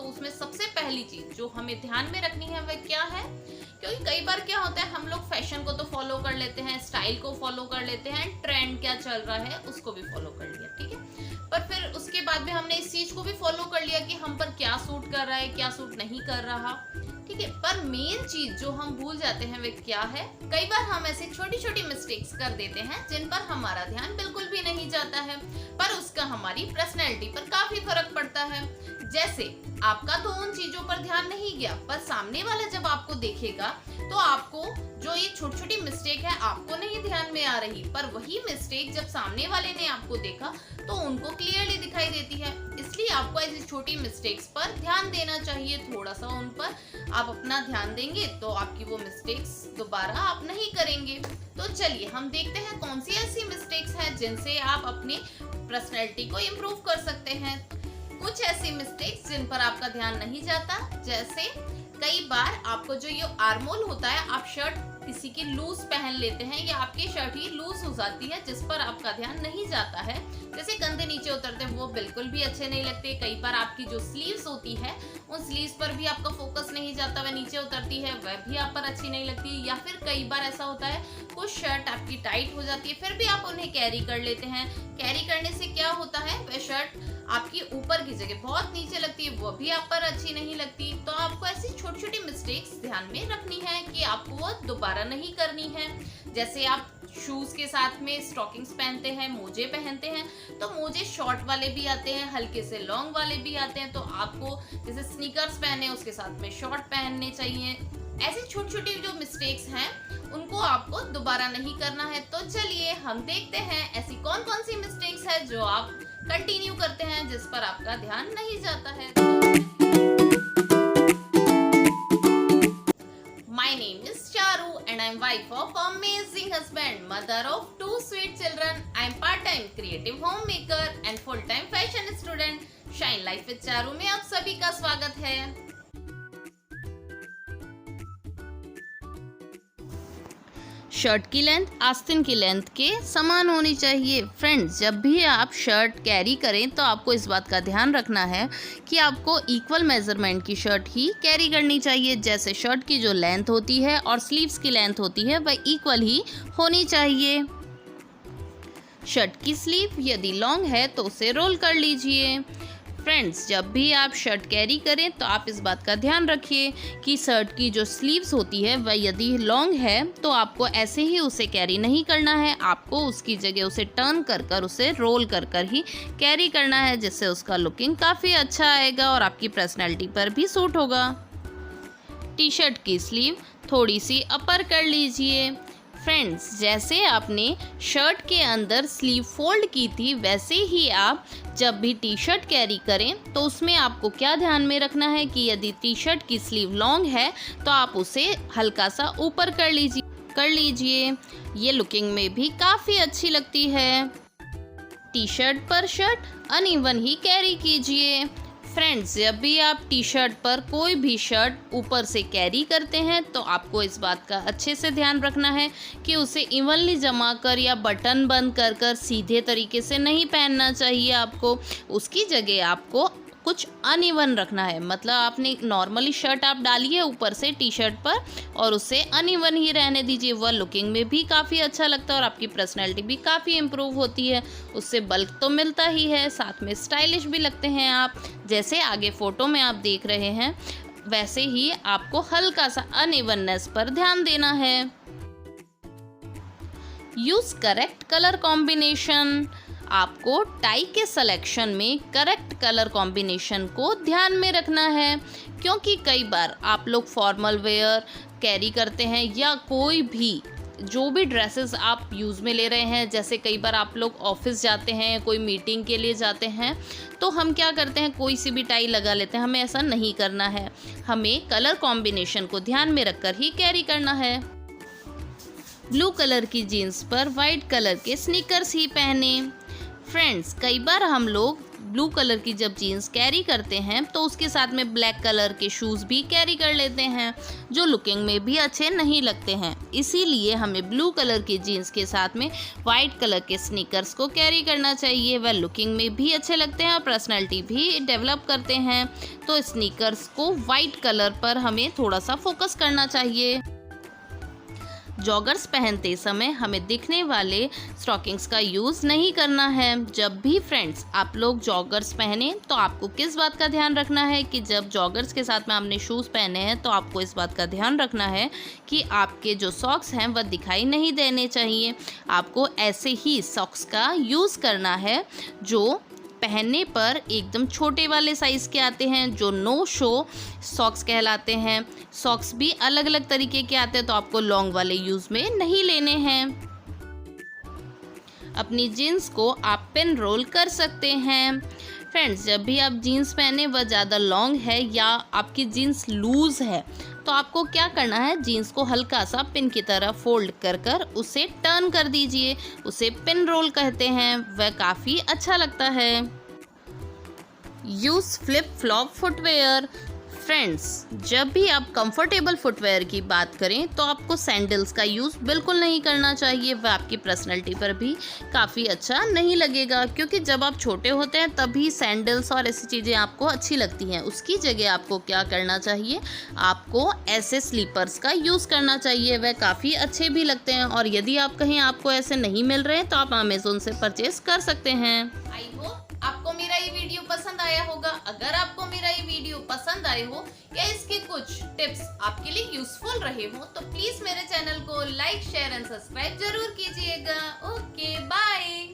उसमें सबसे पहली चीज जो हमें ध्यान में रखनी है वह क्या है, क्योंकि कई बार क्या होता है हम लोग फैशन को तो फॉलो कर लेते हैं, स्टाइल को फॉलो कर लेते हैं, ट्रेंड क्या चल रहा है उसको भी फॉलो कर लिया, ठीक है, पर फिर उसके बाद भी हमने इस चीज को भी फॉलो कर लिया कि हम पर क्या सूट कर रहा है, क्या सूट नहीं कर रहा, ठीक है, पर मेन चीज जो हम भूल जाते हैं वे क्या है। कई बार हम ऐसे छोटी छोटी मिस्टेक्स कर देते हैं जिन पर हमारा ध्यान बिल्कुल भी नहीं जाता है, पर उसका हमारी पर्सनैलिटी पर काफी फर्क पड़ता है। जैसे आपका तो उन चीजों पर ध्यान नहीं गया, पर सामने वाला जब आपको देखेगा तो आपको जो ये छोटी छोटी मिस्टेक है आपको नहीं ध्यान में आ रही, पर वही मिस्टेक जब सामने वाले ने आपको देखा तो उनको क्लियरली दिखाई देती है। इसलिए आपको ऐसी छोटी मिस्टेक्स पर ध्यान देना चाहिए, थोड़ा सा उन पर आप अपना ध्यान देंगे तो आपकी वो मिस्टेक्स दोबारा आप नहीं करेंगे। तो चलिए हम देखते हैं कौन सी ऐसी मिस्टेक्स हैं जिनसे आप अपनी पर्सनैलिटी को इम्प्रूव कर सकते हैं। कुछ ऐसी मिस्टेक्स जिन पर आपका ध्यान नहीं जाता, जैसे कई बार आपको जो ये आर्मोल होता है, आप शर्ट किसी की लूज पहन लेते हैं या आपकी शर्ट ही लूज हो जाती है जिस पर आपका ध्यान नहीं जाता है, जैसे कंधे नीचे उतरते हैं वो बिल्कुल भी अच्छे नहीं लगते। कई बार आपकी जो स्लीव्स होती है उन स्लीव्स पर भी आपका फोकस नहीं जाता, वह नीचे उतरती है, वह भी आप पर अच्छी नहीं लगती। या फिर कई बार ऐसा होता है कुछ शर्ट आपकी टाइट हो जाती है फिर भी आप उन्हें कैरी कर लेते हैं, कैरी करने से क्या होता है वह शर्ट आपकी ऊपर की जगह बहुत नीचे लगती है, वो भी आप पर अच्छी नहीं लगती। तो आपको ऐसी छोटी छोटी मिस्टेक्स ध्यान में रखनी है कि आपको वो दोबारा नहीं करनी है। जैसे आप शूज के साथ में स्टॉकिंग्स पहनते हैं, मोजे पहनते हैं, तो मोजे शॉर्ट वाले भी आते हैं, हल्के से लॉन्ग वाले भी आते हैं, तो आपको जैसे स्नीकर्स पहने उसके साथ में शॉर्ट पहनने चाहिए। ऐसी छोटी छोटी जो मिस्टेक्स हैं उनको आपको दोबारा नहीं करना है। तो चलिए हम देखते हैं ऐसी कौन कौन सी मिस्टेक्स है जो आप कंटिन्यू करते हैं जिस पर आपका ध्यान नहीं जाता है। My name is Charu and I'm wife of amazing husband, mother of 2 sweet children. I'm part-time creative homemaker and full-time fashion student. Shine Life with Charu में आप सभी का स्वागत है। शर्ट की लेंथ आस्तीन की लेंथ के समान होनी चाहिए। फ्रेंड्स, जब भी आप शर्ट कैरी करें तो आपको इस बात का ध्यान रखना है कि आपको इक्वल मेजरमेंट की शर्ट ही कैरी करनी चाहिए। जैसे शर्ट की जो लेंथ होती है और स्लीव्स की लेंथ होती है वह इक्वल ही होनी चाहिए। शर्ट की स्लीव यदि लॉन्ग है तो उसे रोल कर लीजिए। फ्रेंड्स, जब भी आप शर्ट कैरी करें तो आप इस बात का ध्यान रखिए कि शर्ट की जो स्लीव्स होती है वह यदि लॉन्ग है तो आपको ऐसे ही उसे कैरी नहीं करना है, आपको उसकी जगह उसे टर्न कर कर उसे रोल कर कर ही कैरी करना है, जिससे उसका लुकिंग काफ़ी अच्छा आएगा और आपकी पर्सनैलिटी पर भी सूट होगा। टी शर्ट की स्लीव थोड़ी सी अपर कर लीजिए। फ्रेंड्स, जैसे आपने शर्ट के अंदर स्लीव फोल्ड की थी वैसे ही आप जब भी टी शर्ट कैरी करें तो उसमें आपको क्या ध्यान में रखना है कि यदि टी शर्ट की स्लीव लॉन्ग है तो आप उसे हल्का सा ऊपर कर लीजिए। ये लुकिंग में भी काफ़ी अच्छी लगती है। टी शर्ट पर शर्ट अनइवन ही कैरी कीजिए। फ्रेंड्स, जब भी आप टी शर्ट पर कोई भी शर्ट ऊपर से कैरी करते हैं तो आपको इस बात का अच्छे से ध्यान रखना है कि उसे इवनली जमा कर या बटन बंद कर कर सीधे तरीके से नहीं पहनना चाहिए। आपको उसकी जगह आपको कुछ अनइवन रखना है, मतलब आपने नॉर्मली शर्ट आप डालिए ऊपर से टी शर्ट पर और उसे अनइवन ही रहने दीजिए। वह लुकिंग में भी काफ़ी अच्छा लगता है और आपकी पर्सनैलिटी भी काफ़ी इम्प्रूव होती है। उससे बल्क तो मिलता ही है, साथ में स्टाइलिश भी लगते हैं आप। जैसे आगे फ़ोटो में आप देख रहे हैं वैसे ही आपको हल्का सा अनइवननेस पर ध्यान देना है। Use correct colour combination. आपको टाई के सिलेक्शन में करेक्ट कलर कॉम्बिनेशन को ध्यान में रखना है, क्योंकि कई बार आप लोग फॉर्मल वेयर कैरी करते हैं या कोई भी जो भी ड्रेसेस आप यूज़ में ले रहे हैं, जैसे कई बार आप लोग ऑफिस जाते हैं, कोई मीटिंग के लिए जाते हैं, तो हम क्या करते हैं कोई सी भी टाई लगा लेते हैं। हमें ऐसा नहीं करना है, हमें कलर कॉम्बिनेशन को ध्यान में रखकर ही कैरी करना है। ब्लू कलर की जीन्स पर वाइट कलर के स्नीकर्स ही पहने। फ्रेंड्स, कई बार हम लोग ब्लू कलर की जब जीन्स कैरी करते हैं तो उसके साथ में ब्लैक कलर के शूज़ भी कैरी कर लेते हैं, जो लुकिंग में भी अच्छे नहीं लगते हैं। इसीलिए हमें ब्लू कलर की जीन्स के साथ में वाइट कलर के स्नीकर्स को कैरी करना चाहिए। वह लुकिंग में भी अच्छे लगते हैं और पर्सनैलिटी भी डेवलप करते हैं। तो स्नीकर्स को वाइट कलर पर हमें थोड़ा सा फोकस करना चाहिए। जॉगर्स पहनते समय हमें दिखने वाले स्टॉकिंग्स का यूज़ नहीं करना है। जब भी फ्रेंड्स आप लोग जॉगर्स पहने तो आपको किस बात का ध्यान रखना है कि जब जॉगर्स के साथ में आपने शूज़ पहने हैं तो आपको इस बात का ध्यान रखना है कि आपके जो सॉक्स हैं वह दिखाई नहीं देने चाहिए। आपको ऐसे ही सॉक्स का यूज़ करना है जो पहनने पर एकदम छोटे वाले साइज़ के आते हैं, जो नो शो सॉक्स कहलाते हैं। सॉक्स भी अलग अलग तरीके के आते हैं, तो आपको लॉन्ग वाले यूज़ में नहीं लेने हैं। अपनी जीन्स को आप पिन रोल कर सकते हैं। फ्रेंड्स, जब भी आप जीन्स पहने वह ज़्यादा लॉन्ग है या आपकी जीन्स लूज़ है तो आपको क्या करना है, जीन्स को हल्का सा पिन की तरह फोल्ड कर कर उसे टर्न कर दीजिए। उसे पिन रोल कहते हैं, वह काफ़ी अच्छा लगता है। Use flip flop footwear. Friends, जब भी आप कंफर्टेबल फुटवेयर की बात करें तो आपको सैंडल्स का यूज़ बिल्कुल नहीं करना चाहिए। वह आपकी पर्सनैलिटी पर भी काफ़ी अच्छा नहीं लगेगा, क्योंकि जब आप छोटे होते हैं तभी सैंडल्स और ऐसी चीज़ें आपको अच्छी लगती हैं। उसकी जगह आपको क्या करना चाहिए, आपको ऐसे स्लीपर्स का यूज़ करना चाहिए। वह काफ़ी अच्छे भी लगते हैं और यदि आप कहीं आपको ऐसे नहीं मिल रहे हैं तो आप अमेज़ोन से परचेज कर सकते हैं। आई होप आपको मेरा ये वीडियो पसंद आया होगा। अगर आपको मेरा ये वीडियो पसंद आए हो या इसके कुछ टिप्स आपके लिए यूजफुल रहे हो तो प्लीज मेरे चैनल को लाइक, शेयर एंड सब्सक्राइब जरूर कीजिएगा। Okay, bye.